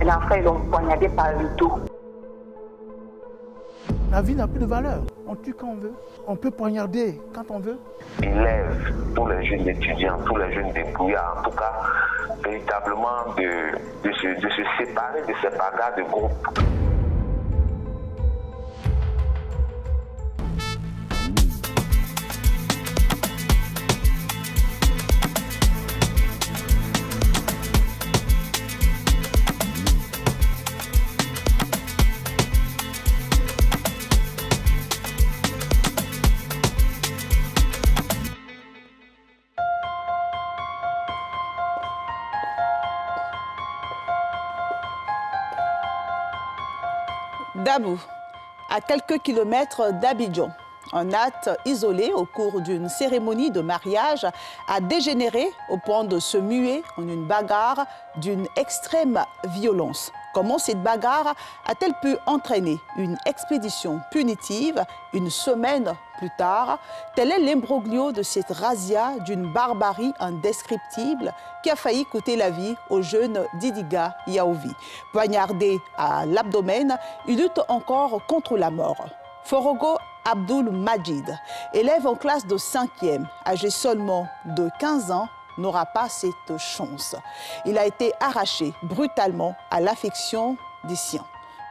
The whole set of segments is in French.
L'enfant, ils l'ont poignardé par le dos. La vie n'a plus de valeur. On tue quand on veut. On peut poignarder quand on veut. Il lève tous les jeunes étudiants, tous les jeunes débrouillards, en tout cas, véritablement de se séparer de ces bagarres de groupe. Dabou, à quelques kilomètres d'Abidjan, un acte isolé au cours d'une cérémonie de mariage a dégénéré au point de se muer en une bagarre d'une extrême violence. Comment cette bagarre a-t-elle pu entraîner une expédition punitive une semaine plus tard? Tel est l'imbroglio de cette razzia d'une barbarie indescriptible qui a failli coûter la vie au jeune Didiga Yaovi. Poignardé à l'abdomen, il lutte encore contre la mort. Forogo Abdul Majid, élève en classe de 5e, âgé seulement de 15 ans, n'aura pas cette chance. Il a été arraché brutalement à l'affection des siens.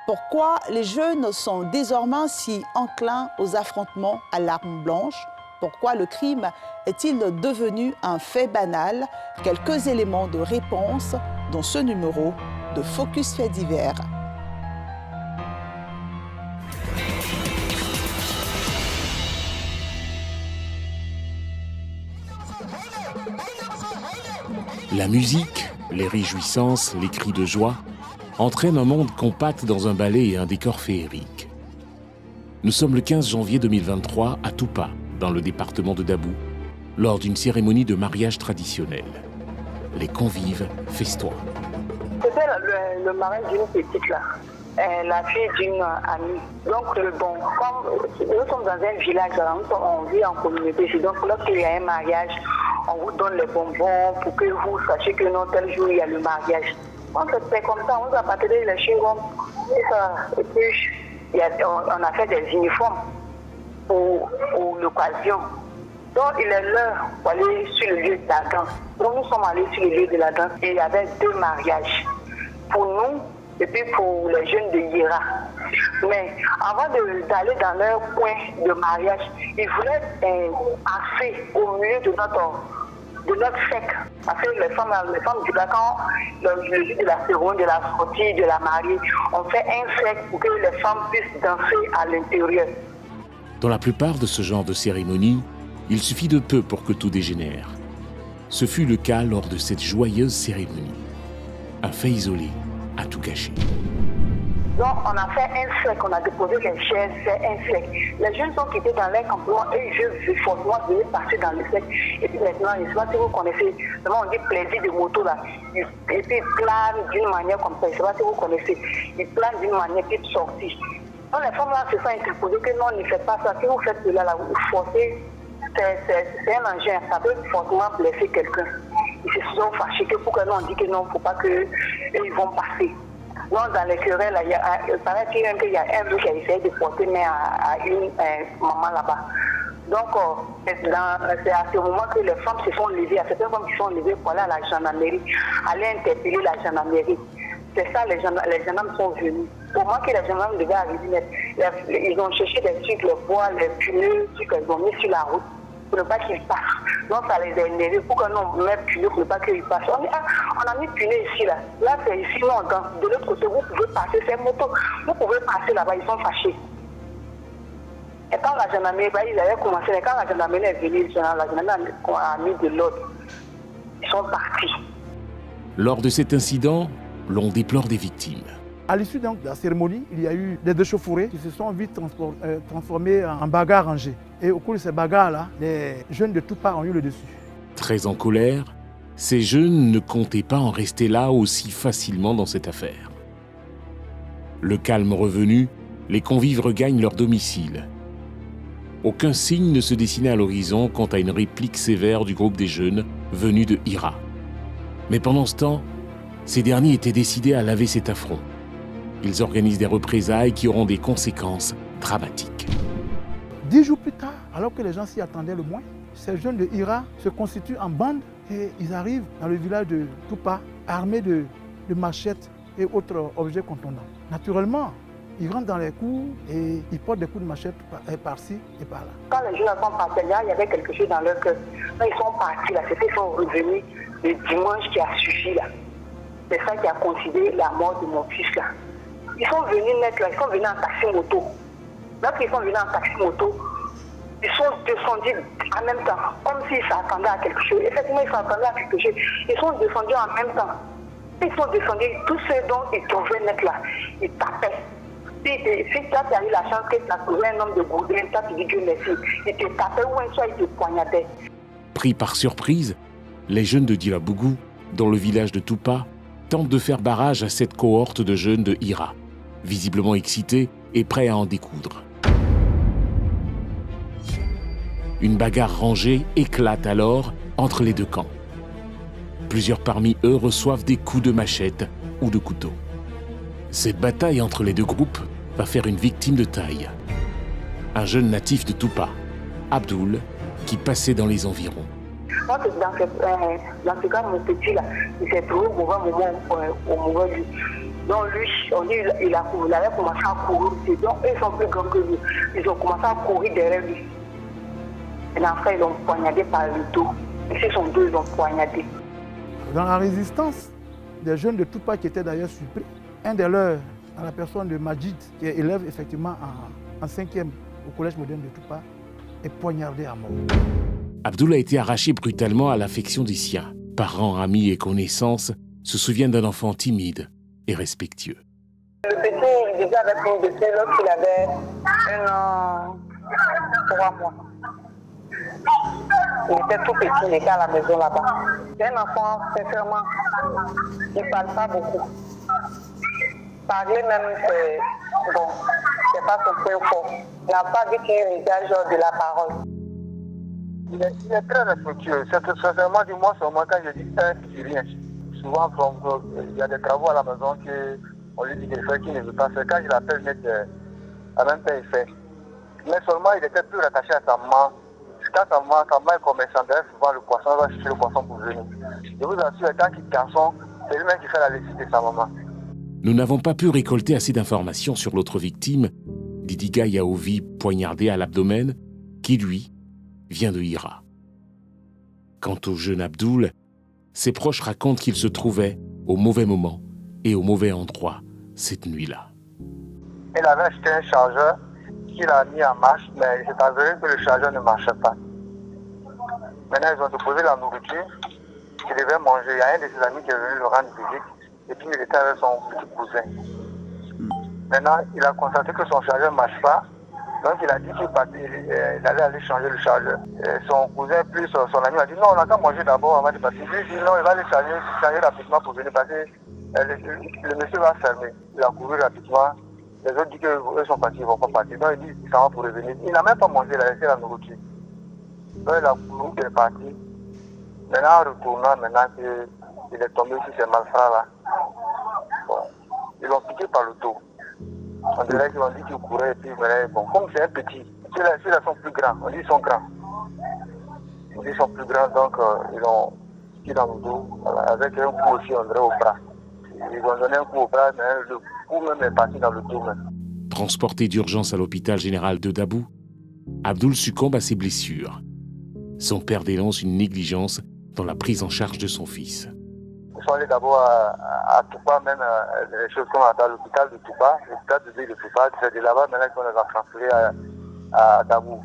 Pourquoi les jeunes sont désormais si enclins aux affrontements à l'arme blanche? Pourquoi le crime est-il devenu un fait banal? Quelques éléments de réponse dans ce numéro de Focus Faits divers. La musique, les réjouissances, les cris de joie entraînent un monde compact dans un ballet et un décor féerique. Nous sommes le 15 janvier 2023 à Toupa, dans le département de Dabou, lors d'une cérémonie de mariage traditionnelle. Les convives festoient. C'était le mariage d'une petite là, la fille d'une amie. Donc comme nous sommes dans un village, on vit en communauté, donc lorsqu'il y a un mariage, on vous donne les bonbons pour que vous sachiez que non, tel jour il y a le mariage. On se fait comme ça, on a partagé les chewing-gums, et puis on a fait des uniformes pour l'occasion. Donc il est l'heure pour aller sur le lieu de la danse. Donc nous sommes allés sur le lieu de la danse et il y avait 2 mariages. Pour nous et puis pour les jeunes de Yera. Mais avant d'aller dans leur coin de mariage, ils voulaient passer au milieu de notre fête. Parce que les femmes du Dakar, le jour de la cérémonie, de la sortie, de la mariée, on fait un cercle pour que les femmes puissent danser à l'intérieur. Dans la plupart de ce genre de cérémonie, il suffit de peu pour que tout dégénère. Ce fut le cas lors de cette joyeuse cérémonie. Un fait isolé a tout gâché. Donc on a fait un cercle, on a déposé les chaises, c'est un cercle. Les jeunes sont quittés dans leur campement et je veux forcément venir passer dans le cercle. Et puis maintenant, je ne sais pas si vous connaissez, on dit plaisir de moto là. Et puis ils planent d'une manière comme ça, je ne sais pas si vous connaissez. Ils planent d'une manière puis ils sortent. Donc les femmes là se sont interposées que non, ne faites pas ça. Si vous faites cela là, vous forcez, c'est un engin, ça peut forcément blesser quelqu'un. Ils se sont fâchés que pour que nous on dit que non, il ne faut pas qu'ils vont passer. Donc, dans les querelles, il paraît qu'il y a un qui a essayé de porter main à une maman là-bas. Donc, c'est à ce moment que les femmes se sont levées, à certaines femmes qui sont levées pour aller à la gendarmerie, aller interpeller la gendarmerie. C'est ça, les gendarmes sont venus. Pour moi que les gendarmes devaient arriver, ils ont cherché des trucs, les bois, les pneus, trucs qu'ils ont mis sur la route pour ne pas qu'ils passent. Donc ça les a énervés pour que nous on mette pneus pour ne pas qu'ils passent. On dit, on a mis pneus ici là. Là c'est ici, nous on danse. De l'autre côté, vous pouvez passer, c'est moto. Vous pouvez passer là-bas, ils sont fâchés. Et quand la gendarmerie, ils avaient commencé, mais quand la gendarmerie est venue, la gendarmerie a mis de l'ordre. Ils sont partis. Lors de cet incident, l'on déplore des victimes. À l'issue de la cérémonie, il y a eu des échauffourées qui se sont vite transformées en bagarres rangées. Et au cours de ces bagarres-là, les jeunes de Toupa ont eu le dessus. Très en colère, ces jeunes ne comptaient pas en rester là aussi facilement dans cette affaire. Le calme revenu, les convives regagnent leur domicile. Aucun signe ne se dessinait à l'horizon quant à une réplique sévère du groupe des jeunes venus de Hira. Mais pendant ce temps, Ces derniers étaient décidés à laver cet affront. Ils organisent des représailles qui auront des conséquences dramatiques. 10 jours plus tard, alors que les gens s'y attendaient le moins, ces jeunes de Hira se constituent en bande et ils arrivent dans le village de Tupa armés de machettes et autres objets contondants. Naturellement, ils rentrent dans les cours et ils portent des coups de machette par-ci et par-là. Quand les jeunes sont partis, il y avait quelque chose dans leur cœur. Quand ils sont partis, là, c'était qu'ils sont revenus le dimanche qui a suffi. Là. C'est ça qui a considéré la mort de mon fils. Là. Ils sont venus naître là, ils sont venus en taxi-moto. Lorsqu'ils sont venus en taxi-moto, ils sont descendus en même temps, comme s'ils s'attendaient à quelque chose. Effectivement, ils s'attendaient à quelque chose. Ils sont descendus en même temps. Ils sont descendus, tous ceux dont ils trouvaient naître là, ils tapaient. Si tu as eu la chance que tu as trouvé un homme de Gourdin, tu as dit Dieu merci, ils te tapaient ou un soir ils te poignardaient. Pris par surprise, les jeunes de Dilabougou, dans le village de Tupa, tentent de faire barrage à cette cohorte de jeunes de Hira, visiblement excités et prêts à en découdre. Une bagarre rangée éclate alors entre les deux camps. Plusieurs parmi eux reçoivent des coups de machette ou de couteau. Cette bataille entre les deux groupes va faire une victime de taille. Un jeune natif de Tupa, Abdoul, qui passait dans les environs. Moi, dans ce cas, mon petit, là, il s'est trouvé au mauvais moment, au mauvais lieu. Donc lui, on dit il avait commencé à courir. Donc eux sont plus grands que lui. Ils ont commencé à courir derrière lui. Et après, ils l'ont poignardé par le dos. Ici, sont deux, ils l'ont poignardé. Dans la résistance, des jeunes de Tupa qui étaient d'ailleurs surpris, un de leurs, à la personne de Majid, qui est élève effectivement en 5e au collège moderne de Tupa, est poignardé à mort. Abdoul a été arraché brutalement à l'affection des siens. Parents, amis et connaissances se souviennent d'un enfant timide et respectueux. Le petit, il vivait avec nous depuis lorsqu'il avait 1 an, 3 mois. Il était tout petit, il était à la maison là-bas. C'est un enfant, sincèrement, il ne parle pas beaucoup. Parler même, c'est bon, c'est pas son point fort. Il n'a pas dit qu'il usage de la parole. Il est très respectueux. Sincèrement, dis-moi seulement quand je dis un, je dis rien. Souvent, il y a des travaux à la maison qu'on lui dit de faire qu'il ne veut pas faire. Quand je l'appelle, en même temps, il fait. Mais seulement, il était plus rattaché à sa maman. Quand sa maman est commerçante, souvent le poisson, il va chercher le poisson pour venir. Je vous assure, tant qu'il est garçon, c'est lui-même qui fait la lessive de sa maman. Nous n'avons pas pu récolter assez d'informations sur l'autre victime, Didiga Yaovi, poignardé à l'abdomen, qui, lui, vient de Hira. Quant au jeune Abdoul, ses proches racontent qu'il se trouvait au mauvais moment et au mauvais endroit cette nuit-là. Il avait acheté un chargeur qu'il a mis en marche, mais il s'est avéré que le chargeur ne marchait pas. Maintenant, ils ont déposé la nourriture qu'il devait manger. Il y a un de ses amis qui est venu le rendre visite, et puis il était avec son petit cousin. Maintenant, il a constaté que son chargeur ne marche pas, donc il a dit qu'il allait aller changer le chargeur. Et son cousin plus son ami a dit non, on a qu'à manger d'abord avant de partir. Lui dit non, il va aller changer rapidement pour venir passer. Le monsieur va fermer. Il a couru rapidement. Les autres disent qu'eux sont partis, ils ne vont pas partir. Donc il dit qu'il s'en va pour revenir. Il n'a même pas mangé, il a laissé la nourriture. Donc il a couru, il est parti. Maintenant, en retournant, il est tombé sur ces malfrats-là. Bon, ils l'ont piqué par le dos. On dirait qu'ils ont dit qu'ils couraient et puis bon, comme c'est un petit, ceux-là sont plus grands, on dit qu'ils sont grands. On dit qu'ils sont plus grands, donc ils l'ont piqué dans le dos, voilà, avec un coup aussi, on dirait au bras. Ils ont donné un coup au bras, mais le coup même est parti dans le dos même. Transporté d'urgence à l'hôpital général de Dabou, Abdoul succombe à ses blessures. Son père dénonce une négligence dans la prise en charge de son fils. Ils sont allés d'abord à Tupa, même des choses comme à l'hôpital de Tupa, l'hôpital de ville de Tupa, c'est de là-bas maintenant qu'on les a transférés à Dabou.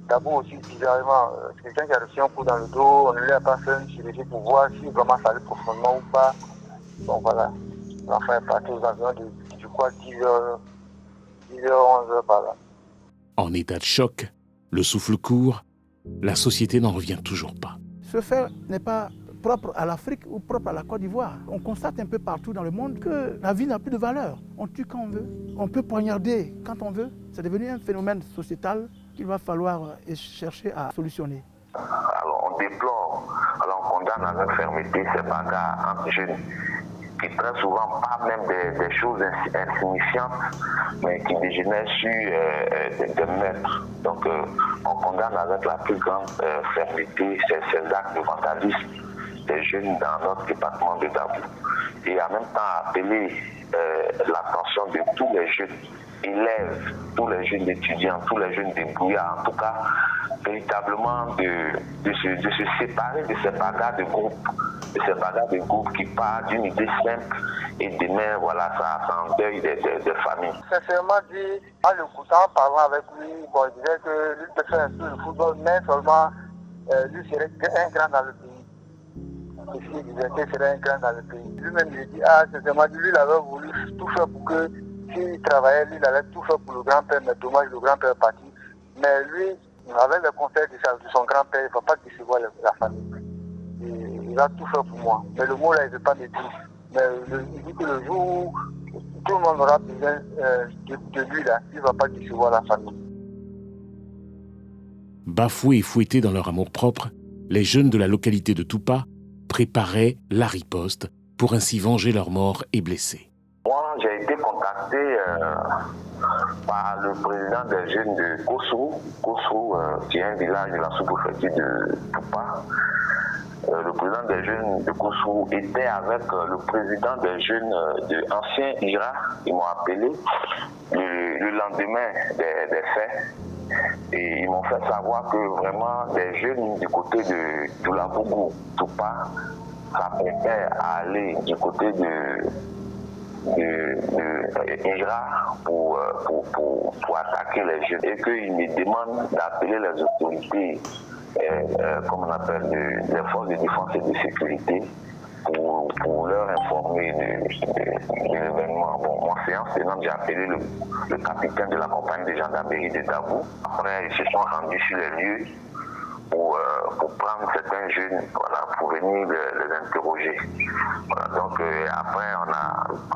Dabou aussi, bizarrement, c'est quelqu'un qui a reçu un coup dans le dos, on ne lui a pas fait une chirurgie pour voir si vraiment ça allait profondément ou pas. Bon voilà, l'enfant est parti aux environs de, je crois, 10h, 11h par là. En état de choc, le souffle court, la société n'en revient toujours pas. Ce fait n'est pas propre à l'Afrique ou propre à la Côte d'Ivoire. On constate un peu partout dans le monde que la vie n'a plus de valeur. On tue quand on veut, on peut poignarder quand on veut. C'est devenu un phénomène sociétal qu'il va falloir chercher à solutionner. Alors on déplore, alors on condamne avec fermeté ces bagarres entre jeunes qui très souvent pas même des choses insignifiantes, mais qui dégénèrent sur des meurtres. Donc on condamne avec la plus grande fermeté ces actes de vandalisme des jeunes dans notre département de Dabou. Et en même temps appeler l'attention de tous les jeunes élèves, tous les jeunes étudiants, tous les jeunes débrouillards, en tout cas, véritablement de se séparer de ces bagarres de groupes, qui partent d'une idée simple et demain, voilà, ça endeuille des familles. Sincèrement dit, en l'écoutant, en parlant avec lui, bon, il disait que lui peut faire un peu le football, mais seulement lui serait un grand dans le pays. Il disait qu'il serait un grand dans le pays. Lui-même, il dit, sincèrement, lui, il avait voulu tout faire pour que s'il travaillait, lui, il allait tout faire pour le grand-père, mais dommage, le grand-père est parti. Mais lui, avec le conseil de son grand-père, il ne faut pas qu'il se voie la famille. Il va tout faire pour moi. Mais le mot là, il ne veut pas me dire. Mais il dit que le jour où tout le monde aura besoin de lui là, il ne va pas qu'il se voie la famille. Bafoués et fouettés dans leur amour-propre, les jeunes de la localité de Toupa préparaient la riposte pour ainsi venger leurs morts et blessés. Moi, j'ai été contacté par le président des jeunes de Kossou, qui est un village de la sous-préfecture de Toupa. Le président des jeunes de Kossou était avec le président des jeunes de ancien IRA. Ils m'ont appelé le lendemain des faits. Et ils m'ont fait savoir que vraiment des jeunes du côté de Doulabougou, Toupa, s'apprêtaient à aller du côté de IRA pour attaquer les jeunes. Et qu'ils me demandent d'appeler les autorités, comme on appelle les forces de défense et de sécurité, pour leur informer de l'événement. Bon, moi, séance tenante, j'ai appelé le capitaine de la compagnie de gendarmerie de Dabou. Après, ils se sont rendus sur les lieux pour prendre certains jeunes, voilà, pour venir les interroger. Voilà, donc après, on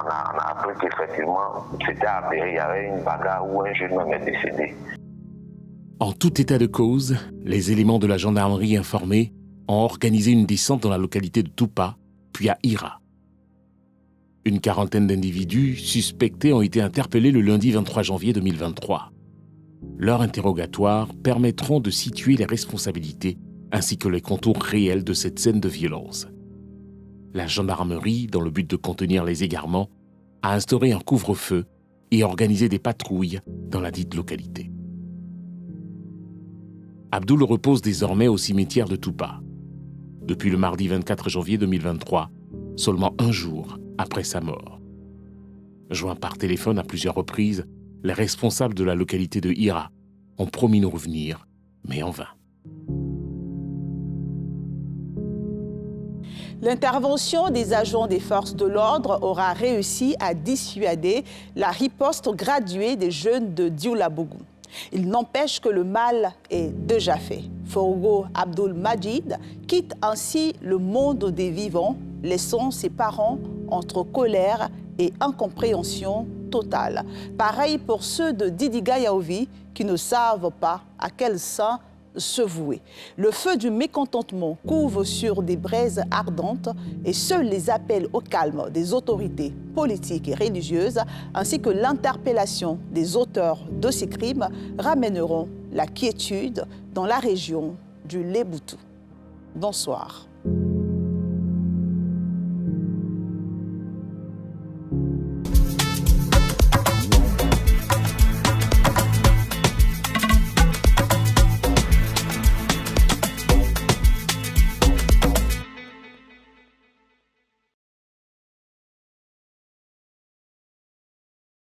a appris qu'effectivement, c'était avéré, il y avait une bagarre où un jeune même est décédé. En tout état de cause, les éléments de la gendarmerie informés ont organisé une descente dans la localité de Toupa, puis à Ira. Une quarantaine d'individus suspectés ont été interpellés le lundi 23 janvier 2023. Leurs interrogatoires permettront de situer les responsabilités ainsi que les contours réels de cette scène de violence. La gendarmerie, dans le but de contenir les égarements, a instauré un couvre-feu et organisé des patrouilles dans la dite localité. Abdoul repose désormais au cimetière de Toupa. Depuis le mardi 24 janvier 2023, seulement un jour après sa mort. Joints par téléphone à plusieurs reprises, les responsables de la localité de Ira ont promis nous revenir, mais en vain. L'intervention des agents des forces de l'ordre aura réussi à dissuader la riposte graduée des jeunes de Dioulabougou. Il n'empêche que le mal est déjà fait. Forgo Abdoul Majid quitte ainsi le monde des vivants, laissant ses parents entre colère et incompréhension totale. Pareil pour ceux de Didiga Yaovi qui ne savent pas à quel saint se vouer. Le feu du mécontentement couve sur des braises ardentes et seuls les appels au calme des autorités politiques et religieuses ainsi que l'interpellation des auteurs de ces crimes ramèneront la quiétude dans la région du Léboutou. Bonsoir.